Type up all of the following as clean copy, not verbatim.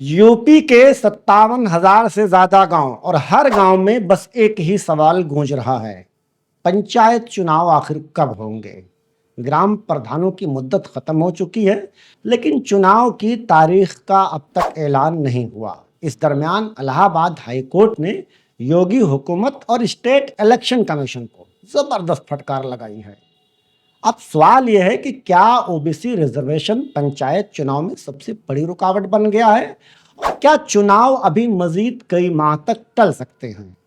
UP के 57,000 से ज्यादा गांव और हर गांव में बस एक ही सवाल गूंज रहा है। पंचायत चुनाव आखिर कब होंगे? ग्राम प्रधानों की मुद्दत खत्म हो चुकी है, लेकिन चुनाव की तारीख का अब तक ऐलान नहीं हुआ। इस दरमियान इलाहाबाद हाई कोर्ट ने योगी हुकूमत और स्टेट इलेक्शन कमीशन को जबरदस्त फटकार लगाई है। अब सवाल यह है कि क्या ओबीसी रिजर्वेशन पंचायत चुनाव में सबसे बड़ी रुकावट बन गया है और क्या चुनाव अभी मजीद कई माह तक टल सकते हैं?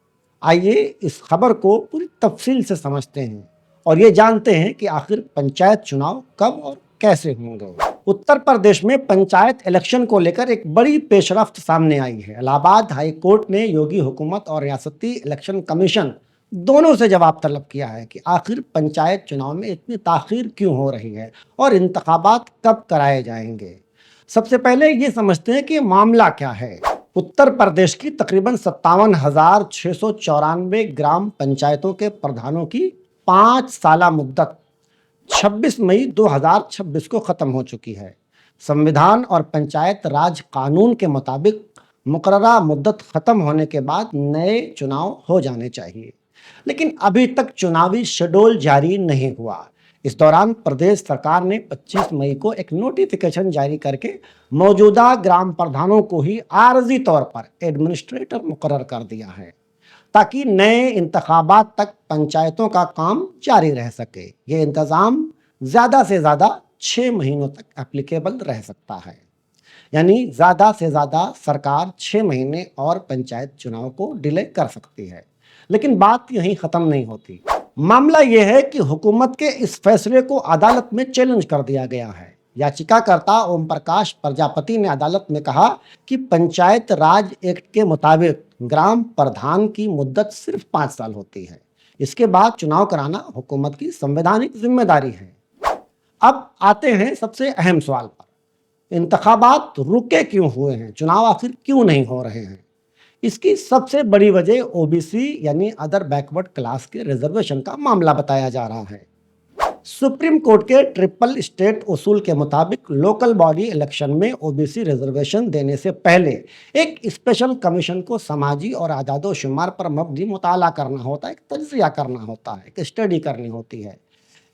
आइए इस खबर को पूरी तफसील से समझते हैं और ये जानते हैं कि आखिर पंचायत चुनाव कब और कैसे होंगे। उत्तर प्रदेश में पंचायत इलेक्शन को लेकर एक बड़ी पेशरफ्त सामने आई है। इलाहाबाद हाई कोर्ट ने योगी हुकूमत और रियासती इलेक्शन कमीशन दोनों से जवाब तलब किया है कि आखिर पंचायत चुनाव में इतनी ताखीर क्यों हो रही है और इंतखाबात कब कराए जाएंगे। सबसे पहले ये समझते हैं कि मामला क्या है। उत्तर प्रदेश की तकरीबन 57,694 ग्राम पंचायतों के प्रधानों की 5 साला मुद्दत 26 मई 2026 को खत्म हो चुकी है। संविधान और पंचायत राज कानून के मुताबिक मुकर्ररा मुद्दत खत्म होने के बाद नए चुनाव हो जाने चाहिए, लेकिन अभी तक चुनावी शेड्यूल जारी नहीं हुआ। इस दौरान प्रदेश सरकार ने 25 मई को एक नोटिफिकेशन जारी करके मौजूदा ग्राम प्रधानों को ही आर्जी तौर पर एडमिनिस्ट्रेटर मुकर्रर कर दिया है, ताकि नए इंतखाबात तक पंचायतों का काम जारी रह सके। ये इंतज़ाम ज़्यादा से ज़्यादा 6 महीनों तक एप्लीकेबल रह सकता है, यानी ज़्यादा से ज़्यादा सरकार 6 महीने और पंचायत चुनाव को डिले कर सकती है। लेकिन बात यहीं ख़त्म नहीं होती। मामला यह है कि हुकूमत के इस फैसले को अदालत में चैलेंज कर दिया गया है। याचिकाकर्ता ओम प्रकाश प्रजापति ने अदालत में कहा कि पंचायत राज एक्ट के मुताबिक ग्राम प्रधान की मुद्दत सिर्फ 5 साल होती है। इसके बाद चुनाव कराना हुकूमत की संवैधानिक जिम्मेदारी है। अब आते हैं सबसे अहम सवाल पर, इंतखाबात रुके क्यों हुए हैं, चुनाव आखिर क्यों नहीं हो रहे हैं? इसकी सबसे बड़ी वजह ओबीसी यानी अदर बैकवर्ड क्लास के रिजर्वेशन का मामला बताया जा रहा है। सुप्रीम कोर्ट के ट्रिपल स्टेट उसूल के मुताबिक लोकल बॉडी इलेक्शन में ओबीसी रिजर्वेशन देने से पहले एक स्पेशल कमीशन को समाजी और आदादोशुमार पर मबनी मुताला करना होता है, एक तज्जिया करना होता है, एक स्टडी करनी होती है।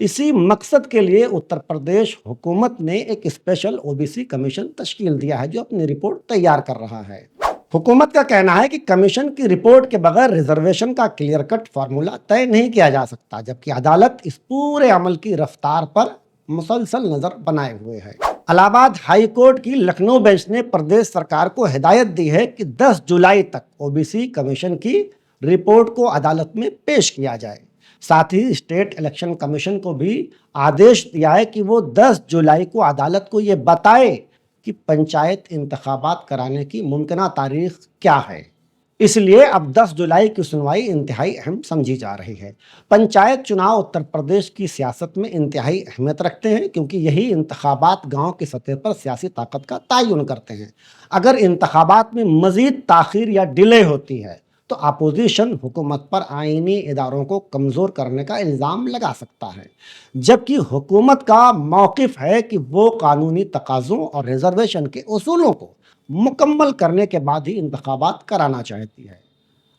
इसी मकसद के लिए उत्तर प्रदेश हुकूमत ने एक स्पेशल ओबीसी कमीशन तश्कील दिया है, जो अपनी रिपोर्ट तैयार कर रहा है। हुकूमत का कहना है कि कमीशन की रिपोर्ट के बगैर रिजर्वेशन का क्लियर कट फार्मूला तय नहीं किया जा सकता, जबकि अदालत इस पूरे अमल की रफ्तार पर मुसलसल नजर बनाए हुए है। इलाहाबाद हाई कोर्ट की लखनऊ बेंच ने प्रदेश सरकार को हिदायत दी है कि 10 जुलाई तक ओबीसी कमीशन की रिपोर्ट को अदालत में पेश किया जाए। साथ ही स्टेट इलेक्शन कमीशन को भी आदेश दिया है कि वो 10 जुलाई को अदालत को ये बताए कि पंचायत इंतखाबात कराने की मुमकिना तारीख क्या है। इसलिए अब 10 जुलाई की सुनवाई इंतहाई अहम समझी जा रही है। पंचायत चुनाव उत्तर प्रदेश की सियासत में इंतहाई अहमियत रखते हैं, क्योंकि यही इंतखाबात गांव की सतह पर सियासी ताकत का तयन करते हैं। अगर इंतखाबात में मजीद ताखीर या डिले होती है तो अपोजिशन हुकूमत पर आईनी इदारों को कमज़ोर करने का इल्ज़ाम लगा सकता है, जबकि हुकूमत का मौक़िफ़ है कि वो कानूनी तकाज़ों और रिजर्वेशन के उसूलों को मुकम्मल करने के बाद ही इंतखाबात कराना चाहती है।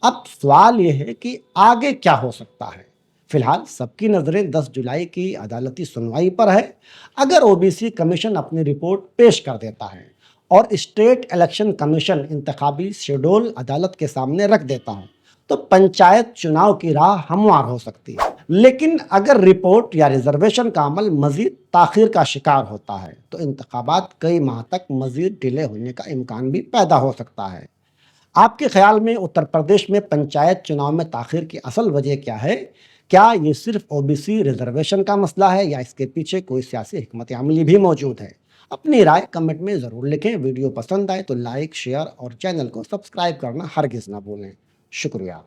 अब सवाल ये है कि आगे क्या हो सकता है। फिलहाल सबकी नज़रें 10 जुलाई की अदालती सुनवाई पर है। अगर ओबीसी कमीशन अपनी रिपोर्ट पेश कर देता है और स्टेट इलेक्शन कमीशन इंतखाबी शेड्यूल अदालत के सामने रख देता है, तो पंचायत चुनाव की राह हमवार हो सकती है। लेकिन अगर रिपोर्ट या रिजर्वेशन का अमल मजीद ताखीर का शिकार होता है तो इंतखाबात कई माह तक मजीद डिले होने का इम्कान भी पैदा हो सकता है। आपके ख्याल में उत्तर प्रदेश में पंचायत चुनाव में ताखीर की असल वजह क्या है? क्या ये सिर्फ ओबीसी रिजर्वेशन का मसला है या इसके पीछे कोई सियासी हिकमत अमली भी मौजूद है? अपनी राय कमेंट में ज़रूर लिखें। वीडियो पसंद आए तो लाइक, शेयर और चैनल को सब्सक्राइब करना हरगिज़ ना भूलें। शुक्रिया।